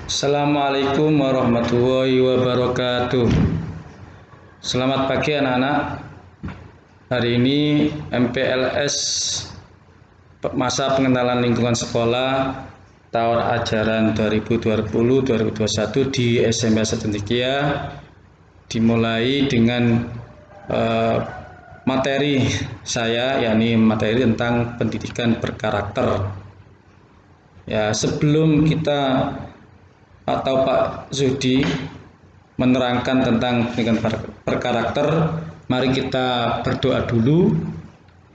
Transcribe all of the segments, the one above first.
Assalamualaikum warahmatullahi wabarakatuh. Selamat pagi anak-anak. Hari ini MPLS masa pengenalan lingkungan sekolah tahun ajaran 2020-2021 di SMP Cendekia dimulai dengan materi saya, yakni materi tentang pendidikan berkarakter. Ya, sebelum kita atau Pak Zudi menerangkan tentang pendidikan berkarakter, mari kita berdoa dulu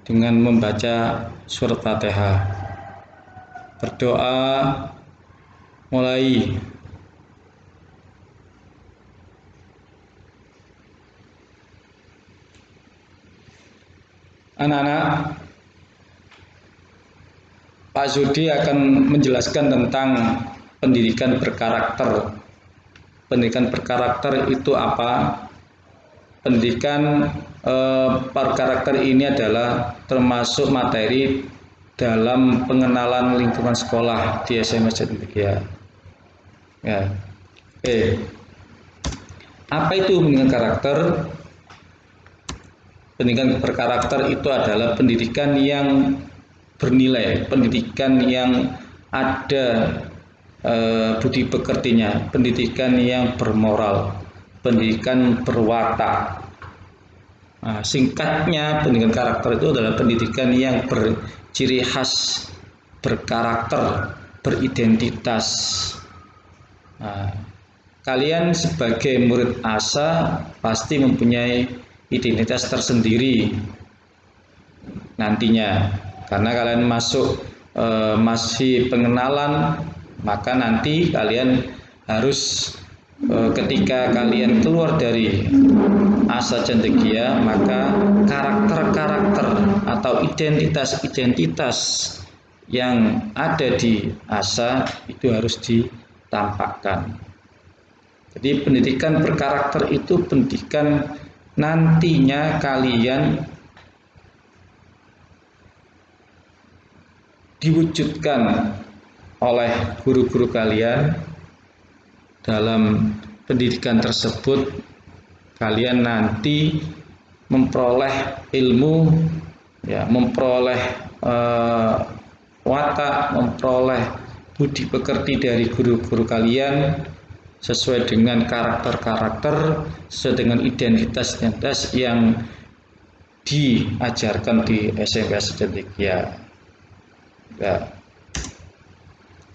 dengan membaca surat Fatihah. Berdoa mulai. Anak-anak, Pak Zudi akan menjelaskan tentang pendidikan berkarakter. Pendidikan berkarakter itu apa? Pendidikan berkarakter ini adalah termasuk materi dalam pengenalan lingkungan sekolah di SMP Cendekia. Ya. Apa itu pendidikan karakter? Pendidikan berkarakter itu adalah pendidikan yang bernilai, pendidikan yang ada budi pekertinya, pendidikan yang bermoral, pendidikan berwatak. Nah, singkatnya, pendidikan karakter itu adalah pendidikan yang berciri khas, berkarakter, beridentitas. Nah, kalian sebagai murid ASA pasti mempunyai identitas tersendiri nantinya, karena kalian masuk masih pengenalan. Maka nanti kalian harus ketika kalian keluar dari ASA Cendekia, maka karakter-karakter atau identitas-identitas yang ada di ASA itu harus ditampakkan. Jadi pendidikan berkarakter itu pendidikan nantinya kalian diwujudkan oleh guru-guru kalian. Dalam pendidikan tersebut kalian nanti memperoleh ilmu, ya, memperoleh watak, memperoleh budi pekerti dari guru-guru kalian sesuai dengan karakter-karakter, sesuai dengan identitas-identitas yang diajarkan di SMP Cendekia. Ya.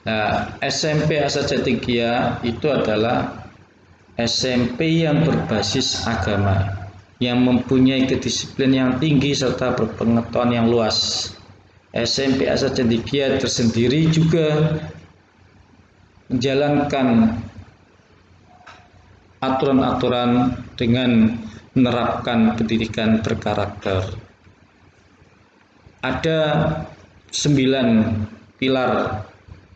Nah, SMP Asa Cendekia itu adalah SMP yang berbasis agama, yang mempunyai kedisiplinan yang tinggi serta berpengetahuan yang luas. SMP Asa Cendekia tersendiri juga menjalankan aturan-aturan dengan menerapkan pendidikan berkarakter. Ada 9 pilar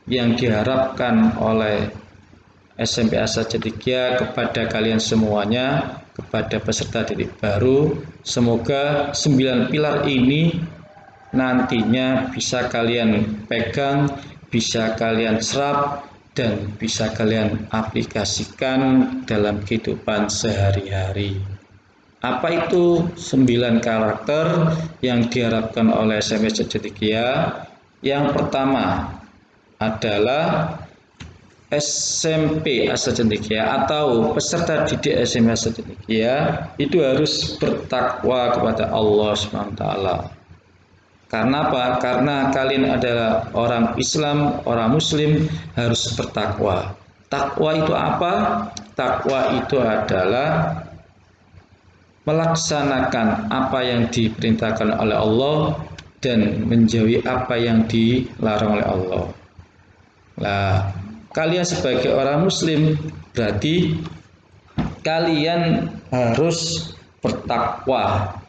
yang diharapkan oleh SMP Asa Cendekia kepada kalian semuanya, kepada peserta didik baru. Semoga 9 pilar ini nantinya bisa kalian pegang, bisa kalian serap, dan bisa kalian aplikasikan dalam kehidupan sehari-hari. Apa itu 9 karakter yang diharapkan oleh SMP Cendekia? Yang pertama adalah SMP Asa Cendekia atau peserta didik SMP Asa Cendekia itu harus bertakwa kepada Allah SWT. Karena apa? Karena kalian adalah orang Islam, orang Muslim, harus bertakwa. Takwa itu apa? Takwa itu adalah melaksanakan apa yang diperintahkan oleh Allah dan menjauhi apa yang dilarang oleh Allah. Nah, kalian sebagai orang Muslim berarti kalian harus bertakwa.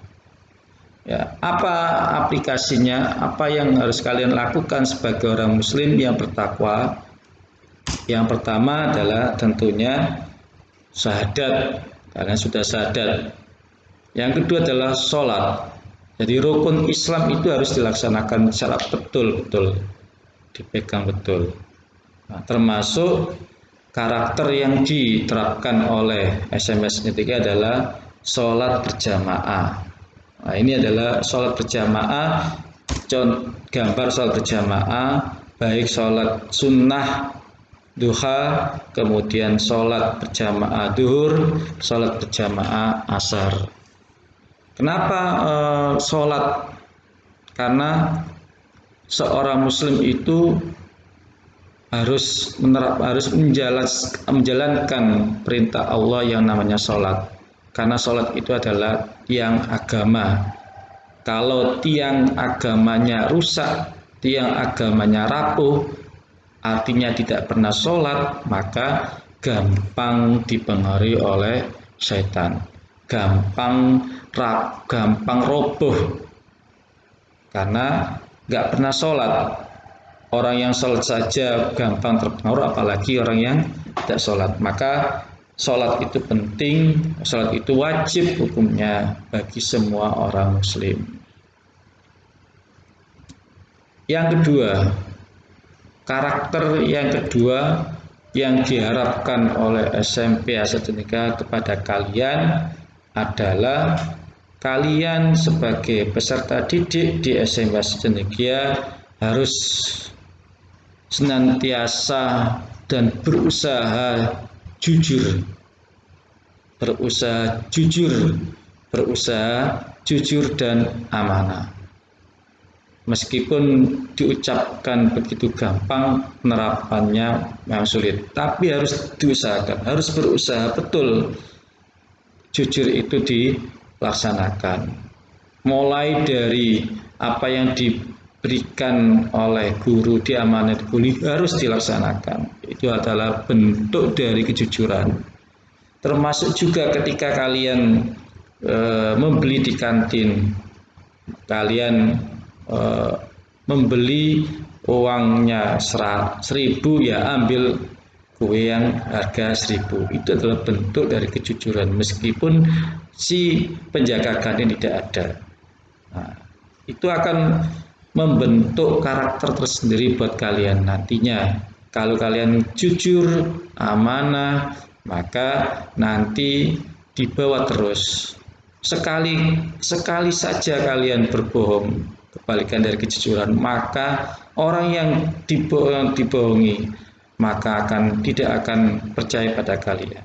Ya, apa aplikasinya? Apa yang harus kalian lakukan sebagai orang Muslim yang bertakwa? Yang pertama adalah tentunya syahadat. Kalian sudah syahadat. Yang kedua adalah sholat. Jadi rukun Islam itu harus dilaksanakan secara betul-betul, dipegang betul. Nah, termasuk karakter yang diterapkan oleh SMS Negeri adalah sholat berjamaah. Nah, ini adalah sholat berjamaah, gambar sholat berjamaah, baik sholat sunnah duha, kemudian sholat berjamaah duhur, sholat berjamaah asar. Kenapa sholat? Karena seorang muslim itu harus menjalankan perintah Allah yang namanya sholat. Karena sholat itu adalah tiang agama. Kalau tiang agamanya rusak, tiang agamanya rapuh, artinya tidak pernah sholat, maka gampang dipengaruhi oleh setan. Gampang roboh karena nggak pernah sholat. Orang yang sholat saja gampang terpengaruh, apalagi orang yang tidak sholat. Maka sholat itu penting, sholat itu wajib hukumnya bagi semua orang muslim. Yang kedua, karakter yang kedua yang diharapkan oleh SMP AstraZeneca kepada kalian adalah kalian sebagai peserta didik di SMP AstraZeneca harus senantiasa dan berusaha jujur, dan amanah. Meskipun diucapkan begitu gampang, penerapannya memang sulit, tapi harus diusahakan, harus berusaha betul jujur itu dilaksanakan. Mulai dari apa yang diberikan oleh guru, diamanat guru, harus dilaksanakan. Itu adalah bentuk dari kejujuran. Termasuk juga ketika kalian membeli di kantin, kalian membeli uangnya 1.000, ya ambil kue yang harga 1.000. Itu adalah bentuk dari kejujuran meskipun si penjaga kantin tidak ada. Nah, itu akan membentuk karakter tersendiri buat kalian nantinya. Kalau kalian jujur, amanah, maka nanti dibawa terus. Sekali saja kalian berbohong, kebalikan dari kejujuran, maka orang yang dibohongi maka tidak akan percaya pada kalian.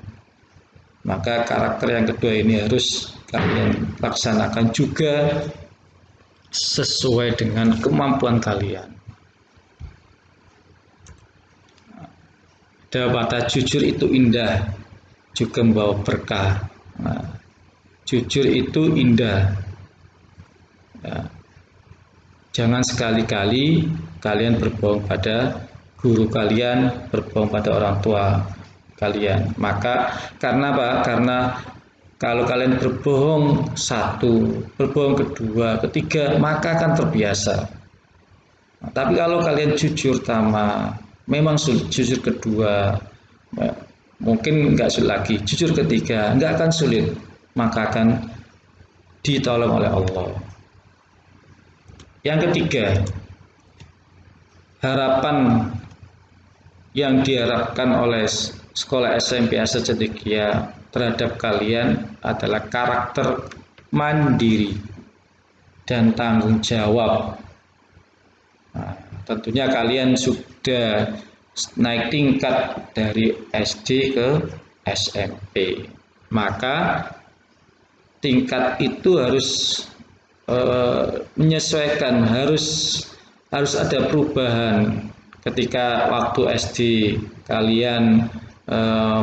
Maka karakter yang kedua ini harus kalian laksanakan juga sesuai dengan kemampuan kalian. Ada kata jujur itu indah, juga membawa berkah. Nah, jujur itu indah. Ya. Jangan sekali-kali kalian berbohong pada guru kalian, berbohong pada orang tua kalian. Maka karena apa? Karena kalau kalian berbohong satu, berbohong kedua, ketiga, maka akan terbiasa. Nah, tapi kalau kalian jujur pertama, memang sulit, jujur kedua, mungkin nggak sulit lagi, jujur ketiga, nggak akan sulit, maka akan ditolong oleh Allah. Yang ketiga, harapan yang diharapkan oleh sekolah SMP AstraZeneca terhadap kalian adalah karakter mandiri dan tanggung jawab. Nah, tentunya kalian sudah naik tingkat dari SD ke SMP, maka tingkat itu harus menyesuaikan, harus ada perubahan. Ketika waktu SD kalian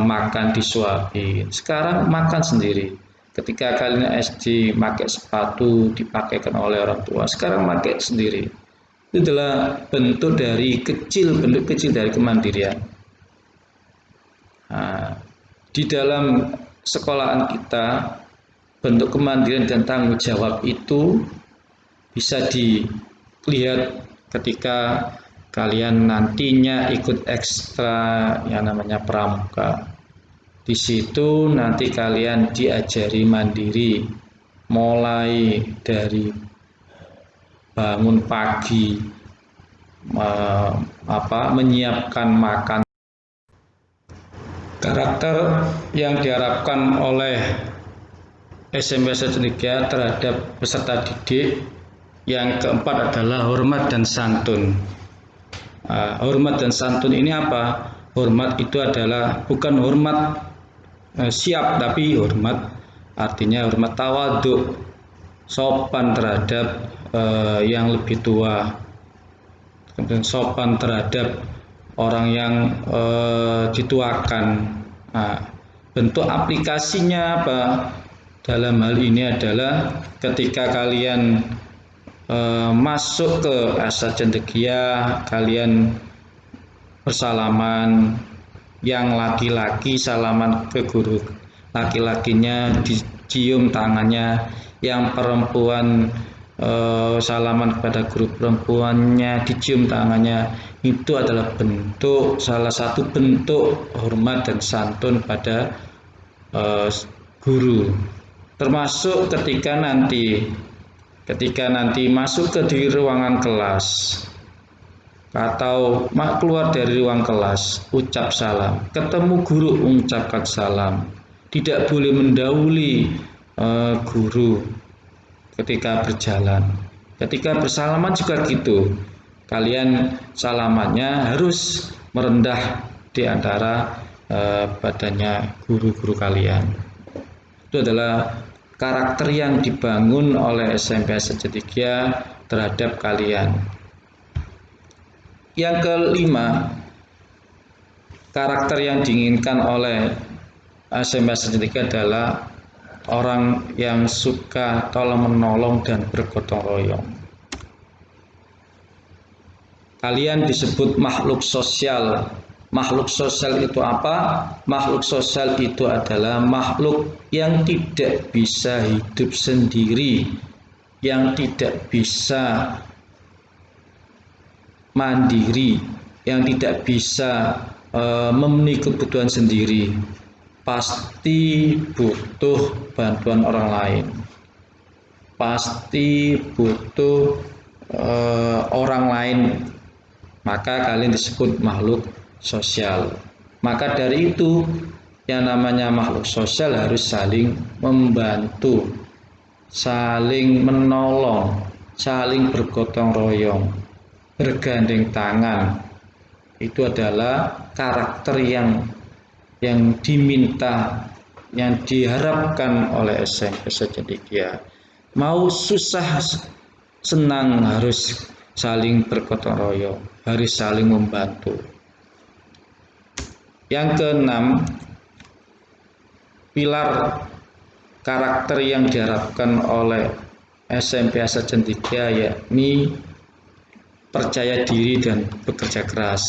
makan disuapin, sekarang makan sendiri. Ketika kalian SD pakai sepatu dipakaikan oleh orang tua, sekarang pakai sendiri. Itu adalah bentuk kecil dari kemandirian. Nah, di dalam sekolahan kita, bentuk kemandirian dan tanggung jawab itu bisa dilihat ketika kalian nantinya ikut ekstra yang namanya pramuka. Di situ nanti kalian diajari mandiri, mulai dari bangun pagi, menyiapkan makan, Karakter yang diharapkan oleh SMP Cendekia terhadap peserta didik yang keempat adalah hormat dan santun. Hormat dan santun ini apa? Hormat itu adalah bukan hormat siap, tapi hormat artinya hormat tawadhu, sopan terhadap yang lebih tua, kemudian sopan terhadap orang yang dituakan. Bentuk aplikasinya apa? Dalam hal ini adalah ketika kalian masuk ke Asa Cendekia, kalian bersalaman, yang laki-laki salaman ke guru laki-lakinya, dicium tangannya, yang perempuan salaman kepada guru perempuannya, dicium tangannya. Itu adalah salah satu bentuk hormat dan santun pada guru. Termasuk ketika nanti masuk ke di ruangan kelas atau keluar dari ruang kelas, ucap salam. Ketemu guru, ucapkan salam. Tidak boleh mendahului guru ketika berjalan. Ketika bersalaman juga gitu. Kalian salamannya harus merendah di antara badannya guru-guru kalian. Itu adalah karakter yang dibangun oleh SMP Asa Cendekia terhadap kalian. Yang kelima, karakter yang diinginkan oleh SMP Asa Cendekia adalah orang yang suka tolong menolong dan bergotong royong. Kalian disebut makhluk sosial. Makhluk sosial itu apa? Makhluk sosial itu adalah makhluk yang tidak bisa hidup sendiri, yang tidak bisa mandiri, yang tidak bisa memenuhi kebutuhan sendiri. Pasti butuh bantuan orang lain. Pasti butuh orang lain. Maka kalian disebut makhluk sosial. Maka dari itu yang namanya makhluk sosial harus saling membantu, saling menolong, saling bergotong royong, bergandeng tangan. Itu adalah karakter yang diminta, yang diharapkan oleh SMP Cendekia. Mau susah senang harus saling bergotong royong, harus saling membantu. Yang keenam, pilar karakter yang diharapkan oleh SMP Asa Cendekia yakni percaya diri dan bekerja keras.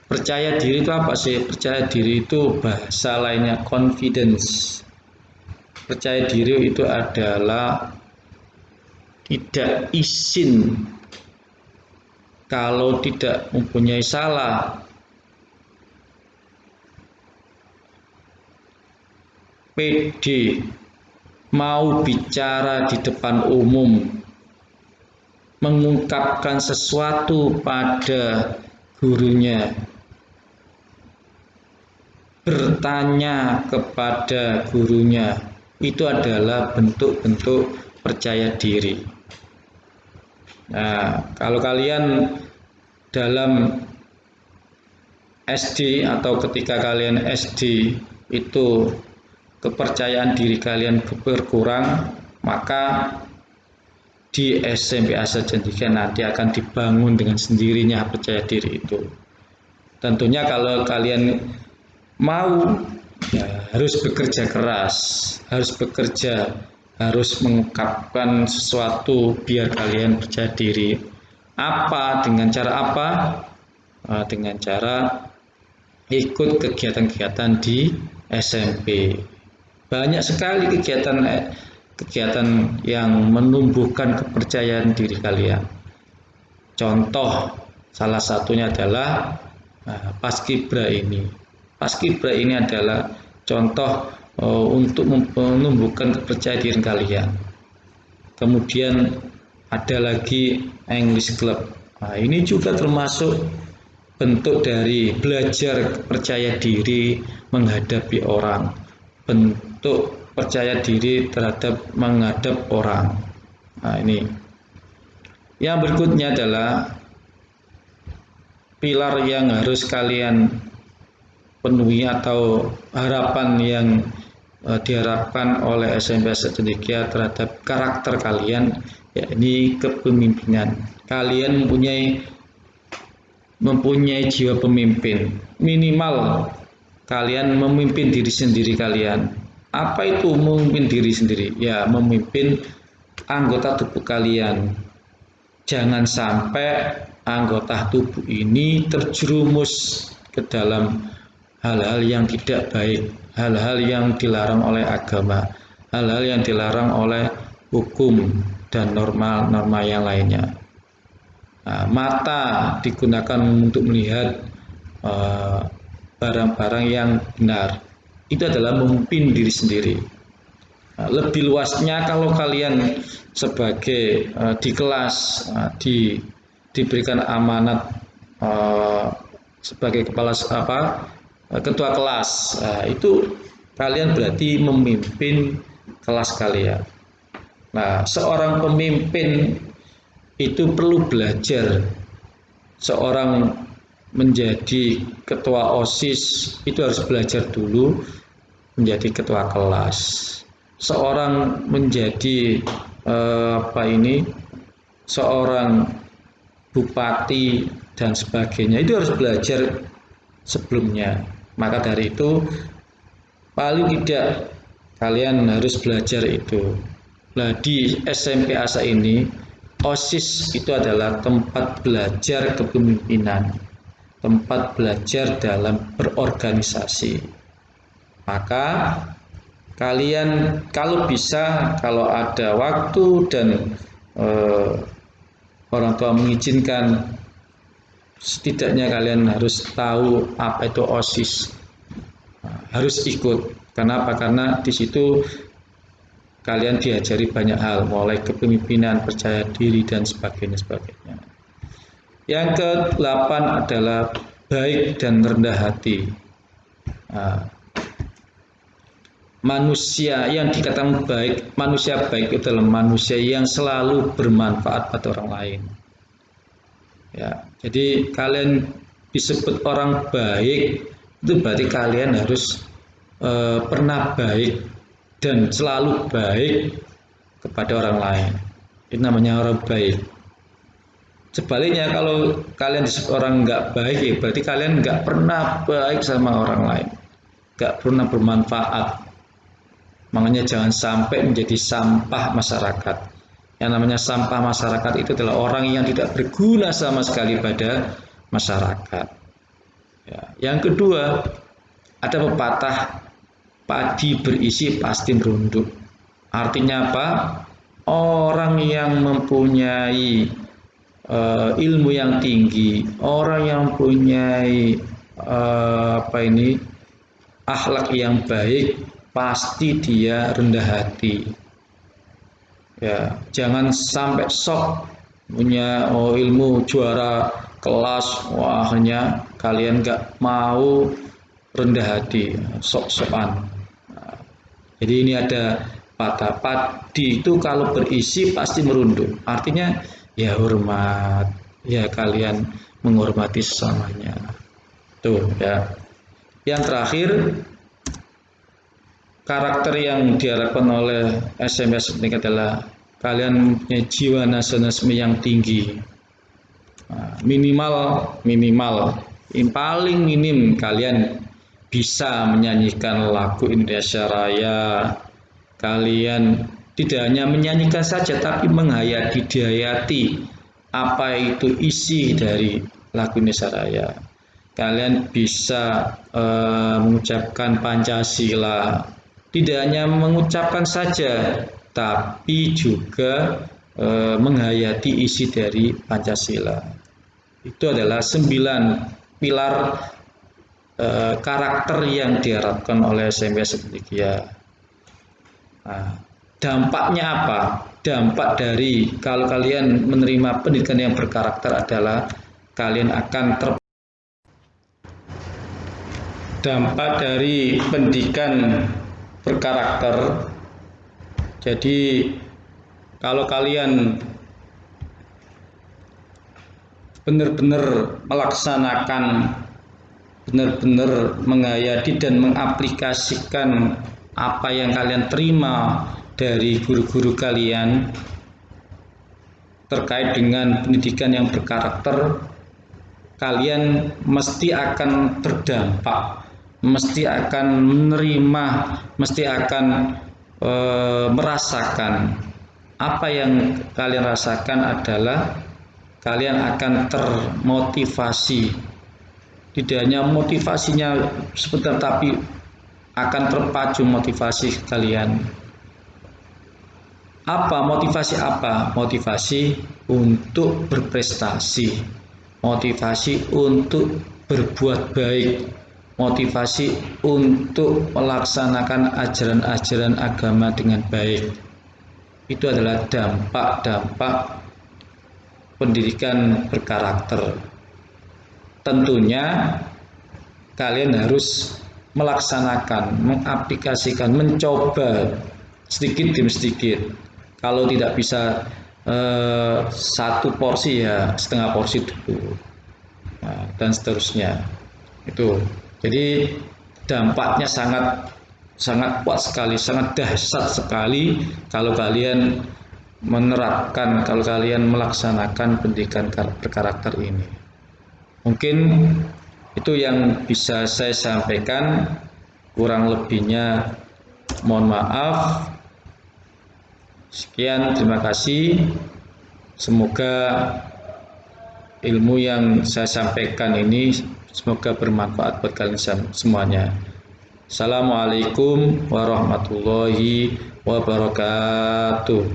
Percaya diri itu apa sih? Percaya diri itu bahasa lainnya confidence. Percaya diri itu adalah tidak izin kalau tidak mempunyai salah. PD, mau bicara di depan umum, mengungkapkan sesuatu pada gurunya, bertanya kepada gurunya, itu adalah bentuk-bentuk percaya diri. Nah, kalau kalian dalam SD atau ketika kalian SD itu kepercayaan diri kalian berkurang, maka di SMP Asa Cendekia nanti akan dibangun dengan sendirinya percaya diri itu. Tentunya kalau kalian mau, ya harus bekerja keras, harus mengungkapkan sesuatu biar kalian percaya diri. Apa? Dengan cara apa? Dengan cara ikut kegiatan-kegiatan di SMP. Banyak sekali kegiatan yang menumbuhkan kepercayaan diri kalian. Contoh salah satunya adalah Paskibra ini. Paskibra ini adalah contoh untuk menumbuhkan kepercayaan diri kalian. Kemudian ada lagi English Club. Ini juga termasuk bentuk dari belajar percaya diri menghadapi orang, bentuk percaya diri terhadap menghadap orang. Nah, ini. Yang berikutnya adalah pilar yang harus kalian penuhi atau harapan yang diharapkan oleh SMP Cendekia terhadap karakter kalian, yakni kepemimpinan. Kalian mempunyai jiwa pemimpin. Minimal kalian memimpin diri sendiri kalian. Apa itu memimpin diri sendiri? Ya, memimpin anggota tubuh kalian. Jangan sampai anggota tubuh ini terjerumus ke dalam hal-hal yang tidak baik, hal-hal yang dilarang oleh agama, hal-hal yang dilarang oleh hukum dan norma-norma yang lainnya. Nah, mata digunakan untuk melihat barang-barang yang benar. Itu adalah memimpin diri sendiri. Nah, lebih luasnya kalau kalian sebagai di kelas diberikan amanat sebagai ketua kelas, itu kalian berarti memimpin kelas kalian. Nah, seorang pemimpin itu perlu belajar. Seorang menjadi ketua OSIS itu harus belajar dulu menjadi ketua kelas. Seorang menjadi seorang bupati dan sebagainya itu harus belajar sebelumnya. Maka dari itu paling tidak kalian harus belajar itu. Nah, di SMP ASA ini OSIS itu adalah tempat belajar kepemimpinan, tempat belajar dalam berorganisasi. Maka kalian kalau bisa, kalau ada waktu dan orang tua mengizinkan, setidaknya kalian harus tahu apa itu OSIS, harus ikut. Kenapa? Karena di situ kalian diajari banyak hal, mulai kepemimpinan, percaya diri, dan sebagainya. Yang ke-8 adalah baik dan rendah hati. Nah, manusia yang dikatakan baik, manusia baik itu adalah manusia yang selalu bermanfaat pada orang lain. Ya, jadi kalian disebut orang baik, itu berarti kalian harus pernah baik dan selalu baik kepada orang lain. Itu namanya orang baik. Sebaliknya kalau kalian disebut orang nggak baik, ya berarti kalian nggak pernah baik sama orang lain, nggak pernah bermanfaat. Makanya jangan sampai menjadi sampah masyarakat. Yang namanya sampah masyarakat itu adalah orang yang tidak berguna sama sekali pada masyarakat. Ya. Yang kedua, ada pepatah, padi berisi pasti merunduk. Artinya apa? Orang yang mempunyai ilmu yang tinggi, orang yang mempunyai akhlak yang baik, pasti dia rendah hati. Ya, jangan sampai sok punya ilmu juara kelas, wah hanya kalian nggak mau rendah hati, sok-sokan. Nah, jadi ini ada patah, padi itu kalau berisi pasti merunduk. Artinya ya hormat, ya kalian menghormati sesamanya. Tuh ya. Yang terakhir, karakter yang diharapkan oleh SMS ini adalah kalian mempunyai jiwa nasionalisme yang tinggi. Nah, minimal, yang paling minim kalian bisa menyanyikan lagu Indonesia Raya. Kalian tidak hanya menyanyikan saja, tapi menghayati apa itu isi dari lagu Indonesia Raya. Kalian bisa mengucapkan Pancasila. Tidak hanya mengucapkan saja, tapi juga menghayati isi dari Pancasila. Itu adalah 9 pilar karakter yang diharapkan oleh SMP Cendekia. Nah, dampaknya apa? Dampak dari kalau kalian menerima pendidikan yang berkarakter adalah kalian akan dampak dari pendidikan berkarakter. Jadi kalau kalian benar-benar melaksanakan, benar-benar menghayati dan mengaplikasikan apa yang kalian terima dari guru-guru kalian terkait dengan pendidikan yang berkarakter, kalian mesti akan berdampak, mesti akan menerima, mesti akan merasakan. Apa yang kalian rasakan adalah kalian akan termotivasi. Tidak hanya motivasinya sebentar, tapi akan terpacu motivasi kalian. Apa motivasi apa? Motivasi untuk berprestasi, motivasi untuk berbuat baik, motivasi untuk melaksanakan ajaran-ajaran agama dengan baik. Itu adalah dampak-dampak pendidikan berkarakter. Tentunya kalian harus melaksanakan, mengaplikasikan, mencoba sedikit demi sedikit. Kalau tidak bisa satu porsi, ya setengah porsi dulu, nah, dan seterusnya. Itu jadi dampaknya sangat kuat sekali, sangat dahsyat sekali kalau kalian menerapkan, kalau kalian melaksanakan pendidikan berkarakter ini. Mungkin itu yang bisa saya sampaikan, kurang lebihnya mohon maaf. Sekian, terima kasih. Semoga ilmu yang saya sampaikan ini semoga bermanfaat buat kalian semuanya. Assalamualaikum warahmatullahi wabarakatuh.